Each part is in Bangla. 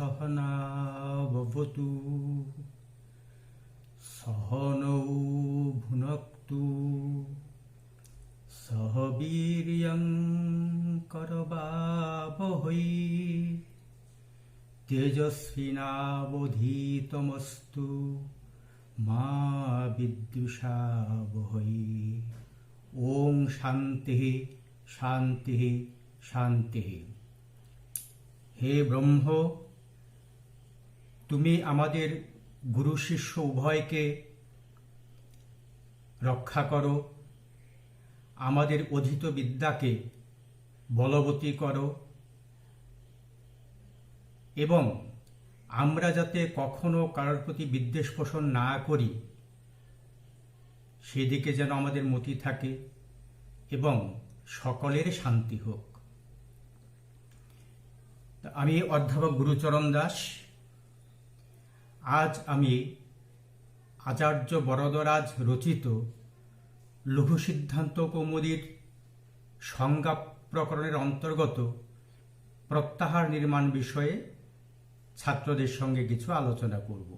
सहना भवतु सहनौ भुनक्तु सह वीर्यं करवावहै तेजस्विनावधीतमस्तु मा विद्विषावहै। ओम शांति शांति शांति। हे ब्रह्म, তুমি আমাদের গুরু শিষ্য উভয়কে রক্ষা করো, আমাদের অধীত বিদ্যাকে বলবতী করো এবং আমরা যাতে কখনো কারোর প্রতি বিদ্বেষ পোষণ না করি সেদিকে যেন আমাদের মতি থাকে এবং সকলের শান্তি হোক। আমি অধ্যাপক গুরুচরণ দাস। আজ আমি আচার্য বরদরাজ রচিত লঘু সিদ্ধান্ত কৌমুদীর সংজ্ঞা প্রকরণের অন্তর্গত প্রত্যাহার নির্মাণ বিষয়ে ছাত্রদের সঙ্গে কিছু আলোচনা করব।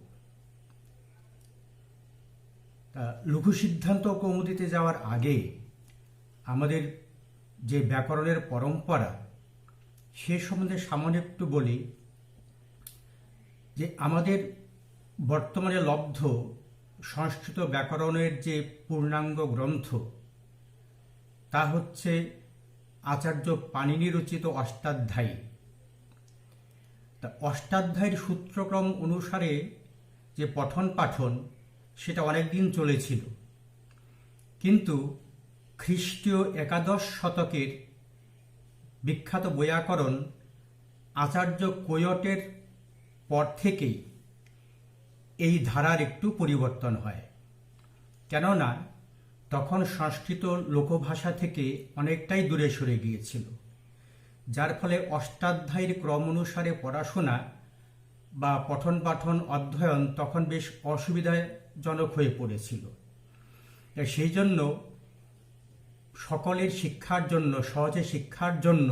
লঘু সিদ্ধান্ত কৌমুদীতে যাওয়ার আগে আমাদের যে ব্যাকরণের পরম্পরা সে সম্বন্ধে সামান্য একটু বলি যে আমাদের বর্তমানে লব্ধ সংস্কৃত ব্যাকরণের যে পূর্ণাঙ্গ গ্রন্থ তা হচ্ছে আচার্য পাণিনি রচিত অষ্টাধ্যায়ী। তা অষ্টাধ্যায়ীর সূত্রক্রম অনুসারে যে পঠন পাঠন সেটা অনেকদিন চলেছিল, কিন্তু খ্রিস্টীয় একাদশ শতকের বিখ্যাত বৈয়াকরণ আচার্য কৈয়টের পর থেকেই এই ধারার একটু পরিবর্তন হয়। কেননা তখন সংস্কৃত লোকভাষা থেকে অনেকটাই দূরে সরে গিয়েছিল, যার ফলে অষ্টাধ্যায়ীর ক্রম অনুসারে পড়াশোনা বা পঠন পাঠন অধ্যয়ন তখন বেশ অসুবিধাজনক হয়ে পড়েছিল। সেই জন্য সকলের শিক্ষার জন্য, সহজে শিক্ষার জন্য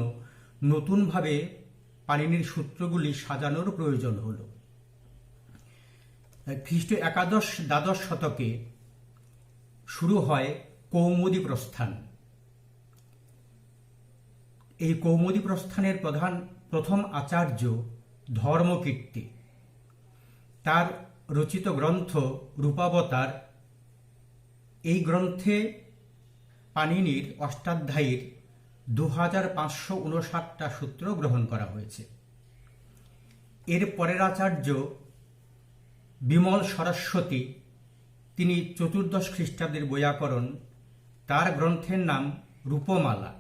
নতুনভাবে পাণিনির সূত্রগুলি সাজানোর প্রয়োজন হল। খ্রিস্ট একাদশ দ্বাদশ শতকে শুরু হয় কৌমুদী প্রস্থান। এই কৌমুদী প্রস্থানের প্রথম আচার্য ধর্মকীর্তি। তার রচিত গ্রন্থ রূপাবতার, এই গ্রন্থে পাণিনির অষ্টাধ্যায়ীর 2559টা সূত্র গ্রহণ করা হয়েছে। এর পরের আচার্য বিমল সরস্বতী, তিনি চতুর্দশ খ্রিস্টাব্দের বৈয়াকরণ, তার গ্রন্থের নাম রূপমালা।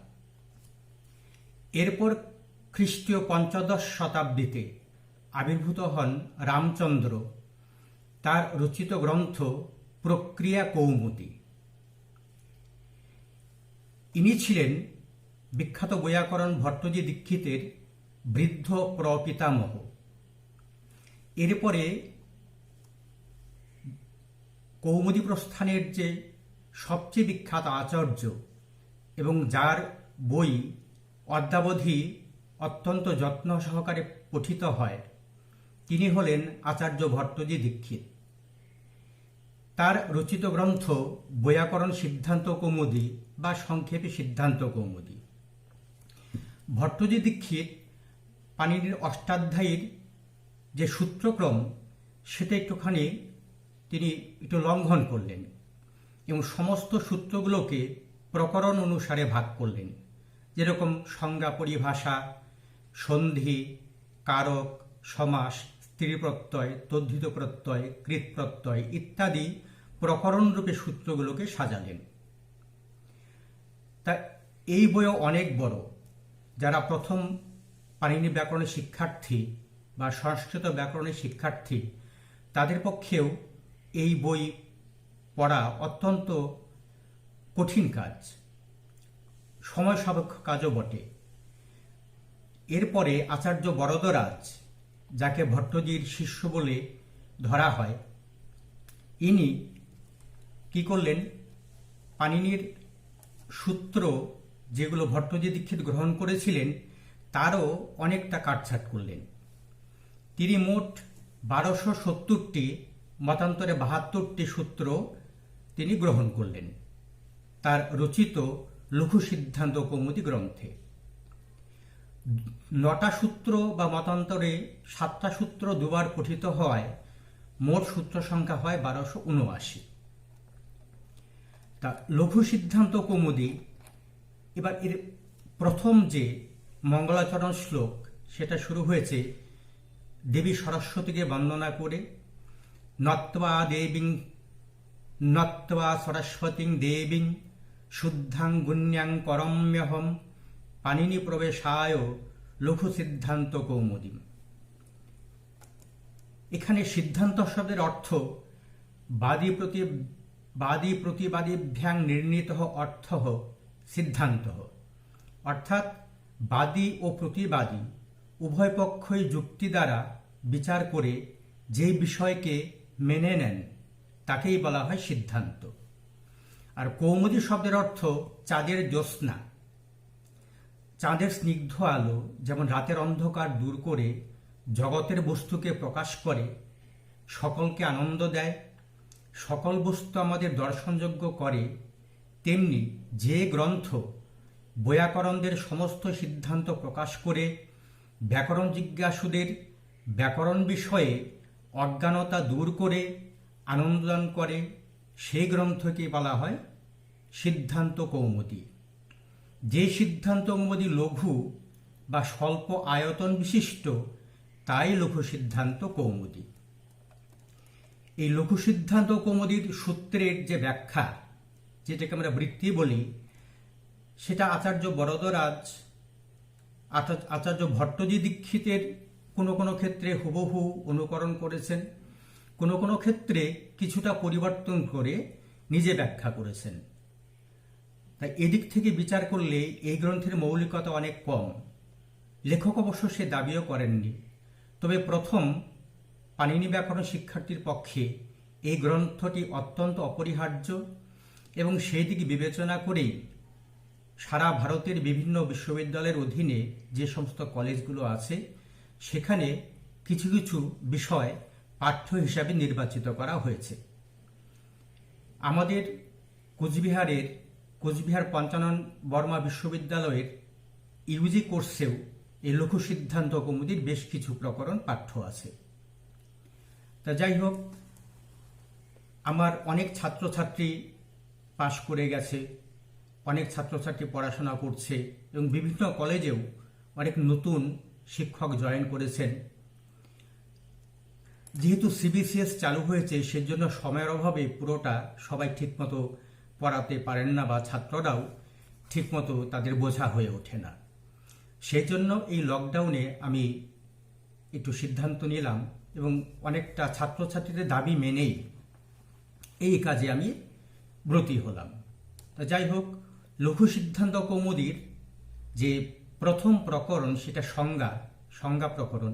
এরপর খ্রিস্টীয় পঞ্চদশ শতাব্দীতে আবির্ভূত হন রামচন্দ্র, তার রচিত গ্রন্থ প্রক্রিয়া কৌমুদী। ইনি ছিলেন বিখ্যাত বৈয়াকরণ ভট্টজি দীক্ষিতের বৃদ্ধ প্রপিতামহ। এরপরে কৌমুদী প্রস্থানের যে সবচেয়ে বিখ্যাত আচার্য এবং যার বই অদ্যাবধি অত্যন্ত যত্ন সহকারে পঠিত হয়, তিনি হলেন আচার্য ভট্টজি দীক্ষিত। তার রচিত গ্রন্থ বৈয়াকরণ সিদ্ধান্ত কৌমুদী বা সংক্ষেপে সিদ্ধান্ত কৌমুদী। ভট্টজি দীক্ষিত পাণিনির অষ্টাধ্যায়ীর যে সূত্রক্রম সেটা তিনি একটু লঙ্ঘন করলেন এবং সমস্ত সূত্রগুলোকে প্রকরণ অনুসারে ভাগ করলেন, যেরকম সংজ্ঞা, পরিভাষা, সন্ধি, কারক, সমাস, স্ত্রী প্রত্যয়, তদ্ধিত প্রত্যয়, কৃত প্রত্যয় ইত্যাদি প্রকরণ রূপে সূত্রগুলোকে সাজালেন। তা এই বইও অনেক বড়। যারা প্রথম পাণিনি ব্যাকরণের শিক্ষার্থী বা সংস্কৃত ব্যাকরণের শিক্ষার্থী তাদের পক্ষেও এই বই পড়া অত্যন্ত কঠিন কাজ, সময় সাপেক্ষ কাজও বটে। এরপরে আচার্য বরদরাজ, যাকে ভট্টজির শিষ্য বলে ধরা হয়, ইনি কি করলেন, পাণিনির সূত্র যেগুলো ভট্টজি দীক্ষিত গ্রহণ করেছিলেন তারও অনেকটা কাটছাঁট করলেন। তিনি মোট 1270টি, মতান্তরে 72টি সূত্র তিনি গ্রহণ করলেন তার রচিত লঘু সিদ্ধান্ত কৌমুদী গ্রন্থে। 9টা সূত্র বা মতান্তরে 7টা সূত্র দুবার পঠিত হওয়ায় মোট সূত্র সংখ্যা হয় 1279। তা লঘু সিদ্ধান্ত কৌমুদী, এবার এর প্রথম যে মঙ্গলাচরণ শ্লোক সেটা শুরু হয়েছে দেবী সরস্বতীকে বন্দনা করে, নত্বা সরস্বতীং দেবীং শুদ্ধাং গুণ্যাং করম্যহম পাণিনি প্রবেশায় লঘু সিদ্ধান্ত কৌমুদী। এখানে সিদ্ধান্ত শব্দের অর্থ বাদী প্রতিবাদীভ্যাং নির্ণীত অর্থ সিদ্ধান্ত, অর্থাৎ বাদী ও প্রতিবাদী উভয় পক্ষই যুক্তি দ্বারা বিচার করে যে বিষয়কে মেনে নেন তাকেই বলা হয় সিদ্ধান্ত। আর কৌমুদী শব্দের অর্থ চাঁদের জ্যোৎস্না, চাঁদের স্নিগ্ধ আলো যেমন রাতের অন্ধকার দূর করে জগতের বস্তুকে প্রকাশ করে, সকলকে আনন্দ দেয়, সকল বস্তু আমাদের দর্শনযোগ্য করে, তেমনি যে গ্রন্থ বৈয়াকরণদের সমস্ত সিদ্ধান্ত প্রকাশ করে ব্যাকরণ জিজ্ঞাসুদের ব্যাকরণ বিষয়ে অজ্ঞানতা দূর করে আনন্দদান করে, সেই গ্রন্থকে বলা হয় সিদ্ধান্ত কৌমুদী। যে সিদ্ধান্ত কৌমুদী লঘু বা স্বল্প আয়তন বিশিষ্ট তাই লঘু সিদ্ধান্ত কৌমুদী। এই লঘু সিদ্ধান্ত কৌমুদীর সূত্রের যে ব্যাখ্যা, যেটাকে আমরা বৃত্তি বলি, সেটা আচার্য বরদরাজ, আচার্য ভট্টজি দীক্ষিতের কোনো কোনো ক্ষেত্রে হুবহু অনুকরণ করেছেন, কোনো কোনো ক্ষেত্রে কিছুটা পরিবর্তন করে নিজে ব্যাখ্যা করেছেন। তাই এদিক থেকে বিচার করলে এই গ্রন্থের মৌলিকতা অনেক কম। লেখক অবশ্য সে দাবিও করেননি, তবে প্রথম পাণিনি ব্যাকরণ শিক্ষার্থীর পক্ষে এই গ্রন্থটি অত্যন্ত অপরিহার্য এবং সেই দিক বিবেচনা করেই সারা ভারতের বিভিন্ন বিশ্ববিদ্যালয়ের অধীনে যে সমস্ত কলেজগুলো আছে সেখানে কিছু কিছু বিষয় পাঠ্য হিসাবে নির্বাচিত করা হয়েছে। আমাদের কোচবিহার পঞ্চানন বর্মা বিশ্ববিদ্যালয়ের ইউজি কোর্সেও এই লঘু সিদ্ধান্ত কৌমুদীর বেশ কিছু প্রকরণ পাঠ্য আছে। তা যাই হোক, আমার অনেক ছাত্রছাত্রী পাশ করে গেছে, অনেক ছাত্রছাত্রী পড়াশোনা করছে এবং বিভিন্ন কলেজেও অনেক নতুন শিক্ষক জয়েন করেছেন। যেহেতু সিবিসিএস চালু হয়েছে সেজন্য সময়ের অভাবে পুরোটা সবাই ঠিকমতো পড়াতে পারেন না বা ছাত্ররাও ঠিকমতো তাদের বোঝা হয়ে ওঠে না। সেই জন্য এই লকডাউনে আমি একটু সিদ্ধান্ত নিলাম এবং অনেকটা ছাত্রছাত্রীদের দাবি মেনেই এই কাজে আমি ব্রতী হলাম। তা যাই হোক, লঘু সিদ্ধান্ত কৌমুদীর যে প্রথম প্রকরণ সেটা সংজ্ঞা প্রকরণ।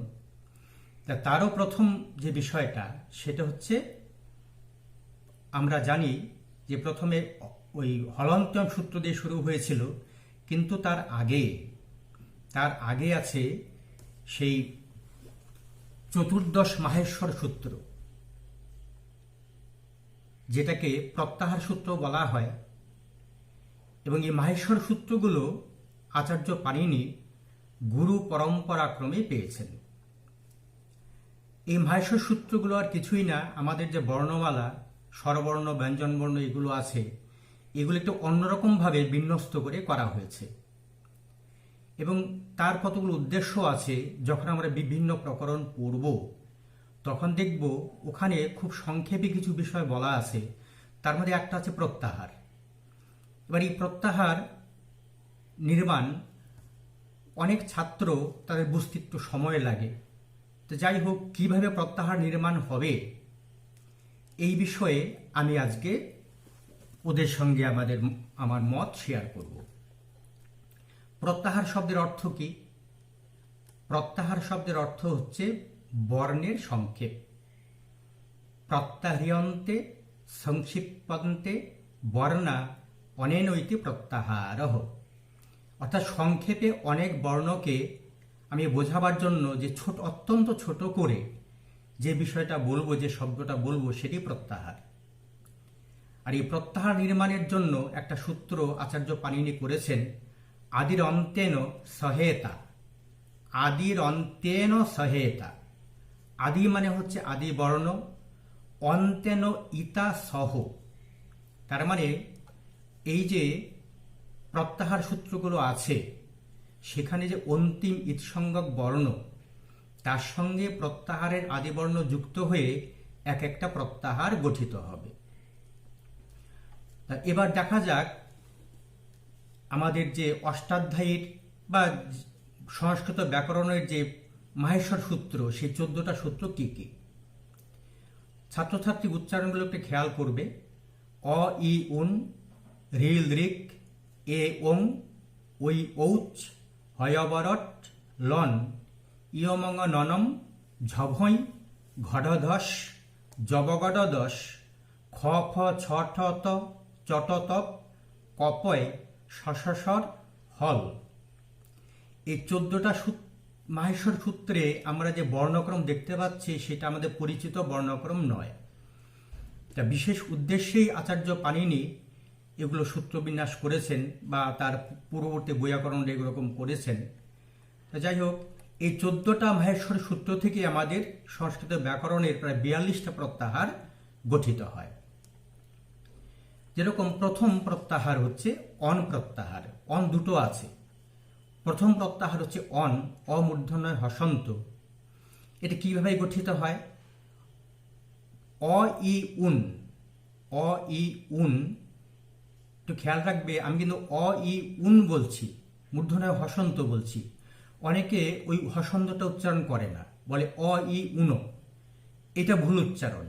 তা তারও প্রথম যে বিষয়টা সেটা হচ্ছে, আমরা জানি যে প্রথমে ওই হলন্ত্যম সূত্র দিয়ে শুরু হয়েছিল, কিন্তু তার আগে আছে সেই চতুর্দশ মাহেশ্বর সূত্র, যেটাকে প্রত্যাহার সূত্র বলা হয়। এবং এই মাহেশ্বর সূত্রগুলো আচার্য পাণিনি গুরু পরম্পরাক্রমে পেয়েছেন। এই মাহেশ্বর সূত্রগুলো আর কিছুই না, আমাদের যে বর্ণমালা, স্বরবর্ণ, ব্যঞ্জনবর্ণ এগুলো আছে, এগুলো একটু অন্যরকমভাবে বিন্যস্ত করে করা হয়েছে। এবং তার কতগুলো উদ্দেশ্য আছে। যখন আমরা বিভিন্ন প্রকরণ পড়ব তখন দেখব ওখানে খুব সংক্ষেপে কিছু বিষয় বলা আছে। তার মধ্যে একটা আছে প্রত্যাহার। এবার এই প্রত্যাহার নির্মাণ অনেক ছাত্র তাদের বুঝতে একটু সময় লাগে। তো যাই হোক, কিভাবে প্রত্যাহার নির্মাণ হবে এই বিষয়ে আমি আজকে ওদের সঙ্গে আমার মত শেয়ার করব। প্রত্যাহার শব্দের অর্থ কি? প্রত্যাহার শব্দের অর্থ হচ্ছে বর্ণের সংক্ষেপ। প্রত্যাহ্রিয়ন্তে সংক্ষিপ্যন্তে বর্ণা অনেনৈতি প্রত্যাহারঃ, অর্থাৎ সংক্ষেপে অনেক বর্ণকে আমি বোঝাবার জন্য যে অত্যন্ত ছোট করে যে বিষয়টা বলবো, যে শব্দটা বলবো, সেটি প্রত্যাহার। আর এই প্রত্যাহার নির্মাণের জন্য একটা সূত্র আচার্য পাণিনি করেছেন, আদির অন্তেন সহেতা। আদির অন্তেন সহেতা। আদি মানে হচ্ছে আদি বর্ণ, অন্তেন ইতা সহ। তার মানে এই যে প্রত্যাহার সূত্রগুলো আছে, সেখানে যে অন্তিম ইৎসংজ্ঞক বর্ণ, তার সঙ্গে প্রত্যাহারের আদিবর্ণ যুক্ত হয়ে এক একটা প্রত্যাহার গঠিত হবে। এবার দেখা যাক আমাদের যে অষ্টাধ্যায়ীর বা সংস্কৃত ব্যাকরণের যে মাহেশ্বর সূত্র, সেই 14টা সূত্র কি কি। ছাত্রছাত্রী উচ্চারণগুলো একটু খেয়াল করবে। অ ই উন, রিল রিক, এ ওং, ওই ঔচ, হয়বরট, লন, ইয়মঙ্গ ননম, ঝভই, ঘডধস, জবগডদস, খ খ ছ ঠ ত, চটতপ, কপয়, সশসর, হল। এই 14টা মাহেশ্বর সূত্রে আমরা যে বর্ণক্রম দেখতে পাচ্ছি, সেটা আমাদের পরিচিত বর্ণক্রম নয়। তা বিশেষ উদ্দেশ্যেই আচার্য পাণিনি এগুলো সূত্রবিন্যাস করেছেন, বা তার পূর্ববর্তী বৈয়াকরণ এরকম করেছেন। যাই হোক, এই 14টা মাহেশ্বর সূত্র থেকে আমাদের সংস্কৃত ব্যাকরণের প্রায় 42টা প্রত্যাহার গঠিত হয়। যেরকম প্রথম প্রত্যাহার হচ্ছে অন প্রত্যাহার। অন দুটো আছে। প্রথম প্রত্যাহার হচ্ছে অন, অমূর্ধন্যয় হসন্ত। এটা কিভাবে গঠিত হয়? অ ই উন, অ ই উন। একটু খেয়াল রাখবে, আমি কিন্তু অ ই উন বলছি, মূর্ধন্যয় হসন্ত বলছি। অনেকে ওই হসন্তটা উচ্চারণ করে না, বলে অ ই উন। এটা ভুল উচ্চারণ।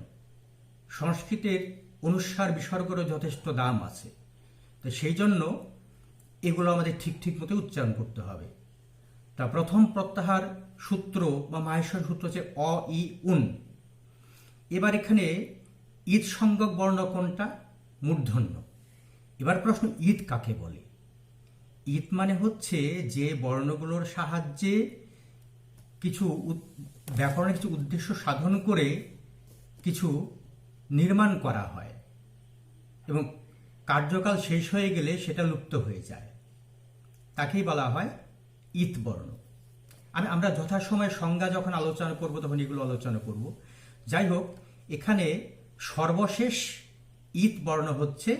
সংস্কৃতের অনুস্বার বিসর্গেরও যথেষ্ট দাম আছে, তো সেই জন্য এগুলো আমাদের ঠিক মতো উচ্চারণ করতে হবে। তা প্রথম প্রত্যাহার সূত্র বা মাহেশ্বর সূত্র হচ্ছে অ ই উন। এবার এখানে ঈদ সংজ্ঞক বর্ণ কোনটা? মূর্ধন্য। এবার প্রশ্ন, ঈদ কাকে বলে? ঈদ মানে হচ্ছে যে বর্ণগুলোর সাহায্যে কিছু ব্যাকরণের কিছু উদ্দেশ্য সাধন করে কিছু নির্মাণ করা হয় এবং কার্যকাল শেষ হয়ে গেলে সেটা লুপ্ত হয়ে যায়, তাকেই বলা হয় ঈদ বর্ণ। আমরা যথাসময়ে সংজ্ঞা যখন আলোচনা করব তখন এগুলো আলোচনা করব। যাই হোক, এখানে সর্বশেষ ঈদ বর্ণ হচ্ছে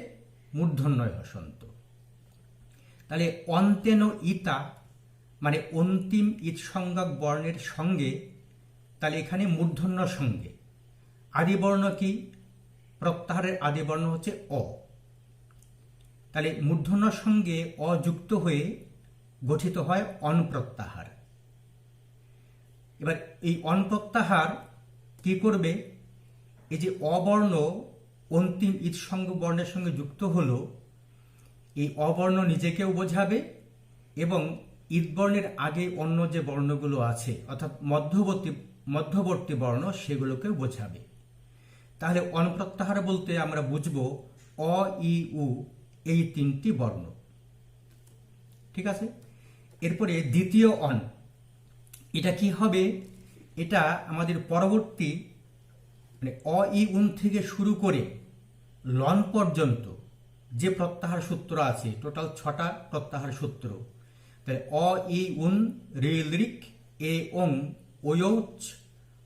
মূর্ধন্যয় হসন্ত। তাহলে অন্তেন ইতা মানে অন্তিম ঈদ সংজ্ঞক বর্ণের সঙ্গে, তাহলে এখানে মূর্ধন্য সঙ্গে আদিবর্ণ কি? প্রত্যাহারের আদিবর্ণ হচ্ছে অ। তাহলে মূর্ধন্যর সঙ্গে অ যুক্ত হয়ে গঠিত হয় অন প্রত্যাহার। এবার এই অন প্রত্যাহার কি করবে? এই যে অবর্ণ অন্তিম ঈদ সংজ্ঞক বর্ণের সঙ্গে যুক্ত হলো, এই অবর্ণ নিজেকেও বোঝাবে এবং ঈদ বর্ণের আগে অন্য যে বর্ণগুলো আছে, অর্থাৎ মধ্যবর্তী বর্ণ, সেগুলোকেও বোঝাবে। তাহলে অন প্রত্যাহার বলতে আমরা বুঝব অ ই উ, এই 3টি বর্ণ। ঠিক আছে। এরপরে দ্বিতীয় অন, এটা কি হবে? এটা আমাদের পরবর্তী মানে অ ই উন থেকে শুরু করে লন পর্যন্ত যে প্রত্যাহার সূত্র আছে, টোটাল 6টা প্রত্যাহার সূত্র। তাহলে অ ই উন, রিল রিক, এ ওং, ওয়ৌচ,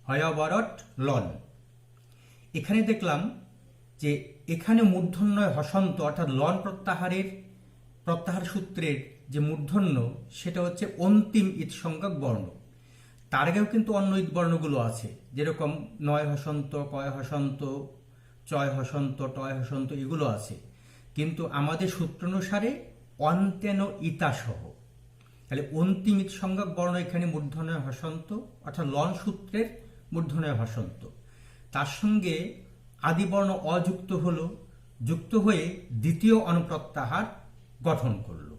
হয়বরট, লন। এখানে দেখলাম যে এখানে মূর্ধন্যয় হসন্ত অর্থাৎ লন প্রত্যাহার সূত্রের যে মূর্ধন্য, সেটা হচ্ছে অন্তিম ঈদ সংজ্ঞক বর্ণ। তার আগেও কিন্তু অন্য ঈদ বর্ণগুলো আছে, যেরকম নয় হসন্ত, কয় হসন্ত, চয় হসন্ত, টয় হসন্ত, এগুলো আছে। কিন্তু আমাদের সূত্রানুসারে অন্তেন ইতা সহ, তাহলে অন্তিম ঈদ সংজ্ঞক বর্ণ এখানে মূর্ধন্যয় হসন্ত অর্থাৎ লন সূত্রের মূর্ধন্যয় হসন্ত, তার সঙ্গে আদিবর্ণ অযুক্ত হলো, যুক্ত হয়ে দ্বিতীয় অনপ্রত্যাহার গঠন করল।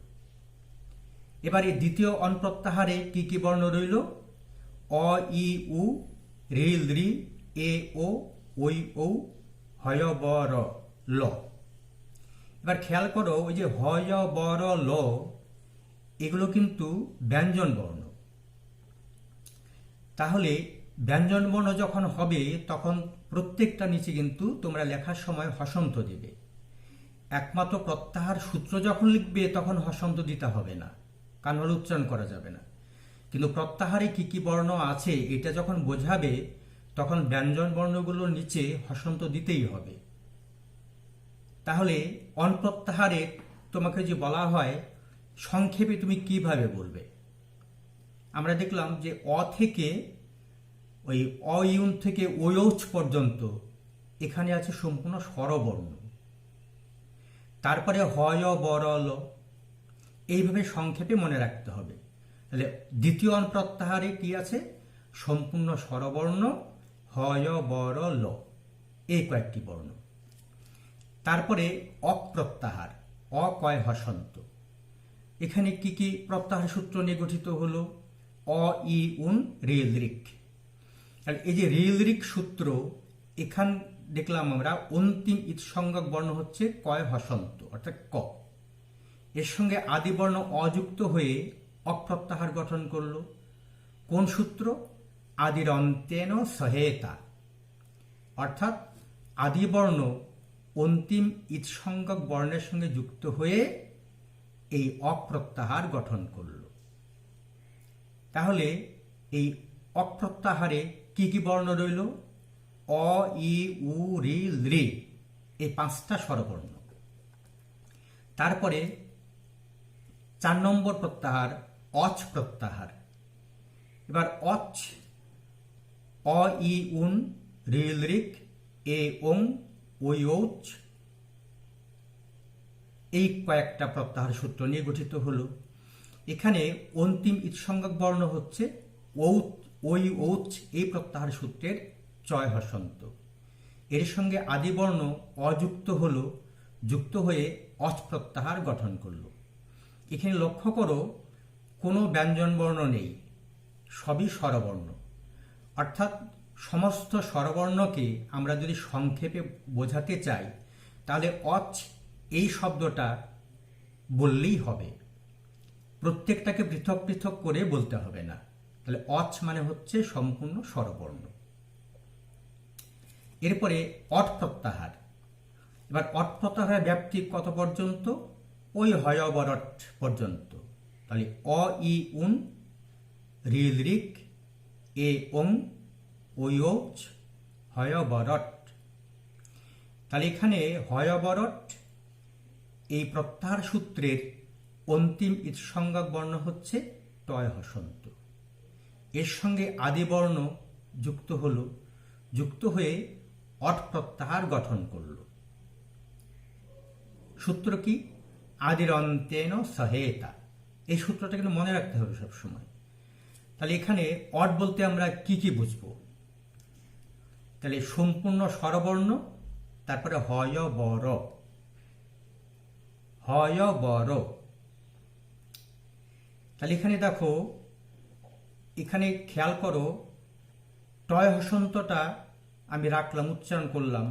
এবার এই দ্বিতীয় অনপ্রত্যাহারে কি কি বর্ণ রইল? অ ই উ, রিল রি, এ ও, ওই ঔ, হয় বর ল। এবার খেয়াল করো, ওই যে হয় বর ল, এগুলো কিন্তু ব্যঞ্জন বর্ণ। তাহলে ব্যঞ্জনবর্ণ যখন হবে তখন প্রত্যেকটা নিচে কিন্তু তোমরা লেখার সময় হসন্ত দেবে। একমাত্র প্রত্যাহার সূত্র যখন লিখবে তখন হসন্ত দিতে হবে না, কারণ হলে উচ্চারণ করা যাবে না। কিন্তু প্রত্যাহারে কি কি বর্ণ আছে এটা যখন বোঝাবে তখন ব্যঞ্জন বর্ণগুলোর নিচে হসন্ত দিতেই হবে। তাহলে অনপ্রত্যাহারে তোমাকে যে বলা হয় সংক্ষেপে তুমি কিভাবে বলবে, আমরা দেখলাম যে অ থেকে ওই অইউন থেকে ওয়ৌচ পর্যন্ত এখানে আছে সম্পূর্ণ স্বরবর্ণ, তারপরে হয় বর ল, এইভাবে সংক্ষেপে মনে রাখতে হবে। তাহলে দ্বিতীয় অনপ্রত্যাহারে কি আছে, সম্পূর্ণ স্বরবর্ণ হয় বর ল, এই কয়েকটি বর্ণ। তারপরে অপ্রত্যাহার, অকয় হসন্ত, এখানে কি কি প্রত্যাহার সূত্র নিয়ে গঠিত হলো, অ ই উন রিল রিক। এই যে রিল রিক সূত্র, এখান দেখলাম আমরা অন্তিম ইৎসংজ্ঞক বর্ণ হচ্ছে কয় হসন্ত অর্থাৎ ক, এর সঙ্গে আদি বর্ণ অযুক্ত হয়ে অপ্রত্যাহার গঠন করলো। কোন সূত্র, আদির অন্তেন সহেতা, অর্থাৎ আদি বর্ণ অন্তিম ইৎসংজ্ঞক বর্ণের সঙ্গে যুক্ত হয়ে এই অপ্রত্যাহার গঠন করল। তাহলে এই অপ্রত্যাহারে কি কি বর্ণ রইল, অ ই উ রি লি, এই 5টা স্বরবর্ণ। তারপরে 4 নম্বর প্রত্যাহার অচ প্রত্যাহার। এবার অচ, অ ই উন রিল রিক এ ওং ওই ঔচ, এই কয়েকটা প্রত্যাহার সূত্র নিয়ে গঠিত হলো। এখানে অন্তিম ইৎসংজ্ঞক বর্ণ হচ্ছে ওই ঔচ, এই প্রত্যাহার সূত্রের চয় হসন্ত, এর সঙ্গে আদি বর্ণ অযুক্ত হলো, যুক্ত হয়ে অচ প্রত্যাহার গঠন করলো। এখানে লক্ষ্য করো কোনো ব্যঞ্জন বর্ণ নেই, সবই স্বরবর্ণ। অর্থাৎ সমস্ত স্বরবর্ণকে আমরা যদি সংক্ষেপে বোঝাতে চাই তাহলে অচ এই শব্দটা বললেই হবে, প্রত্যেকটাকে পৃথক পৃথক করে বলতে হবে না। তাহলে অচ মানে হচ্ছে সম্পূর্ণ স্বরবর্ণ। এরপরে অট প্রত্যাহার। এবার অট প্রত্যাহারের ব্যাপ্তি কত পর্যন্ত, ওই হয় বরট পর্যন্ত। তাহলে অ ই উন রিল রিক এ ওং ওই ঔচ হয় বরট। তাহলে এখানে হয় বরট এই প্রত্যাহার সূত্রের অন্তিম ইৎসংজ্ঞক বর্ণ হচ্ছে টয় হসন্ত, এর সঙ্গে আদি বর্ণ যুক্ত হল, যুক্ত হয়ে অট প্রত্যাহার গঠন করল। সূত্র কি, আদির অন্তেন সহেতা, এই সূত্রটা কিন্তু মনে রাখতে হবে সবসময়। তাহলে এখানে অট বলতে আমরা কি কি বুঝবো, তাহলে সম্পূর্ণ স্বরবর্ণ, তারপরে হয় বর, হয় বর। তাহলে এখানে দেখো, এখানে খেয়াল করো টয় হসন্তটা আমি রাখলাম, উচ্চারণ করলাম,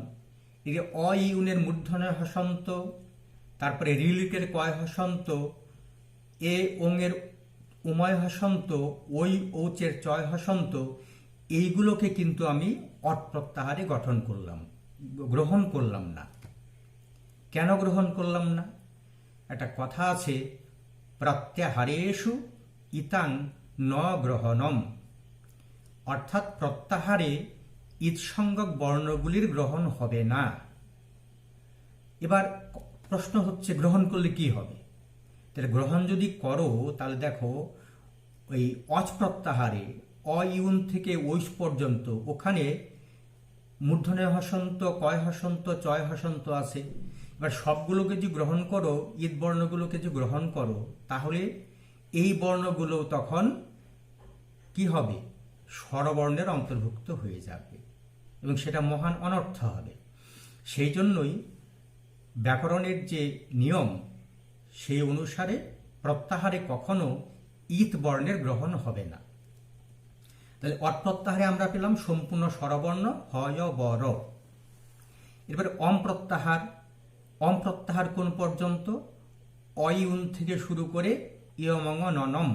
এই যে অ ইউনের মূর্ধন্য হসন্ত, তারপরে রিলিকের কয় হসন্ত, এ ওং এর উময় হসন্ত, ওই ঔচের চয় হসন্ত, এইগুলোকে কিন্তু আমি অট প্রত্যাহারে গঠন করলাম, গ্রহণ করলাম না। কেন গ্রহণ করলাম না, একটা কথা আছে, প্রত্যাহারেষু ইতাং ন গ্রহণম, অর্থাৎ প্রত্যাহারে ইৎসংজ্ঞক বর্ণগুলির গ্রহণ হবে না। এবার প্রশ্ন হচ্ছে গ্রহণ করলে কি হবে, তাহলে গ্রহণ যদি করো তাহলে দেখো ওই অচ প্রত্যাহারে অ ইউন থেকে ওইস পর্যন্ত ওখানে মূর্ধন্য হসন্ত, কয় হসন্ত, চয় হসন্ত আছে। এবার সবগুলোকে যদি গ্রহণ করো, ঈদ বর্ণগুলোকে যদি গ্রহণ করো, তাহলে এই বর্ণগুলো তখন কি হবে, স্বরবর্ণের অন্তর্ভুক্ত হয়ে যাবে এবং সেটা মহান অনর্থ হবে। সেই জন্যই ব্যাকরণের যে নিয়ম সেই অনুসারে প্রত্যাহারে কখনো ঈদ বর্ণের গ্রহণ হবে না। তাহলে অট প্রত্যাহারে আমরা পেলাম সম্পূর্ণ স্বরবর্ণ হয় বর। এরপরে অম প্রত্যাহার, অম প্রত্যাহার কোন পর্যন্ত, অইউন থেকে শুরু করে ইয়মং ননম,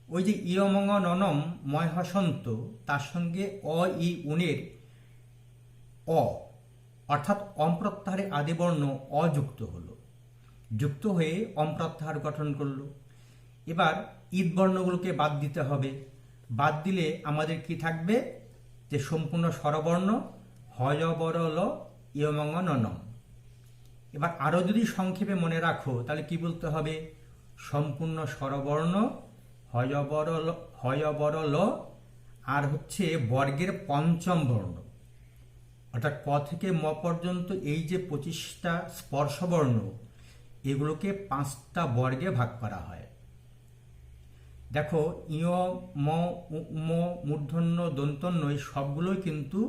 ওই যে ইয়মং ননম ময় হসন্ত, তার সঙ্গে অ ই উনের অ অর্থাৎ অম প্রত্যাহারের আদিবর্ণ অযুক্ত হলো, যুক্ত হয়ে অম প্রত্যাহার গঠন করলো। এবার ঈদ বর্ণগুলোকে বাদ দিতে হবে। বাদ দিলে আমাদের কি থাকবে, যে সম্পূর্ণ স্বরবর্ণ হয় বর ল ইয়মং ননম। এবার আরো যদি সংক্ষেপে মনে রাখো তাহলে কি বলতে হবে, সম্পূর্ণ স্বরবর্ণ হয় বর ল, আর হচ্ছে বর্গের পঞ্চম বর্ণ অর্থাৎ ক থেকে ম পর্যন্ত এই যে 25টা স্পর্শবর্ণ, এগুলোকে 5টা বর্গে ভাগ করা হয়। দেখো ইয় ম ম মূর্ধন্য দন্তন্য এই সবগুলোই কিন্তু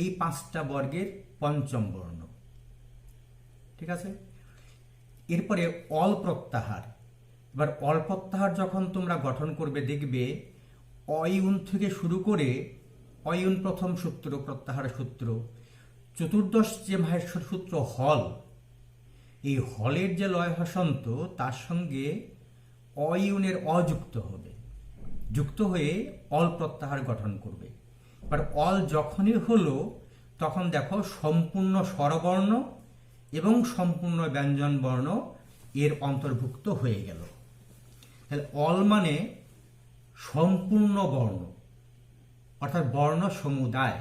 এই 5টা বর্গের পঞ্চম বর্ণ। ঠিক আছে, এরপরে অল প্রত্যাহার। এবার অল প্রত্যাহার যখন তোমরা গঠন করবে দেখবে অয়ুন থেকে শুরু করে অয়ুন প্রথম সূত্র প্রত্যাহার সূত্র, চতুর্দশ যে মাহেশ্বর সূত্র হল, এই হলের যে লয় হসন্ত তার সঙ্গে অয়ুনের অযুক্ত হবে, যুক্ত হয়ে অল প্রত্যাহার গঠন করবে। এবার অল যখনই হলো তখন দেখো সম্পূর্ণ স্বরবর্ণ এবং সম্পূর্ণ ব্যঞ্জন বর্ণ এর অন্তর্ভুক্ত হয়ে গেল। তাহলে অল মানে সম্পূর্ণ বর্ণ অর্থাৎ বর্ণ সমুদায়।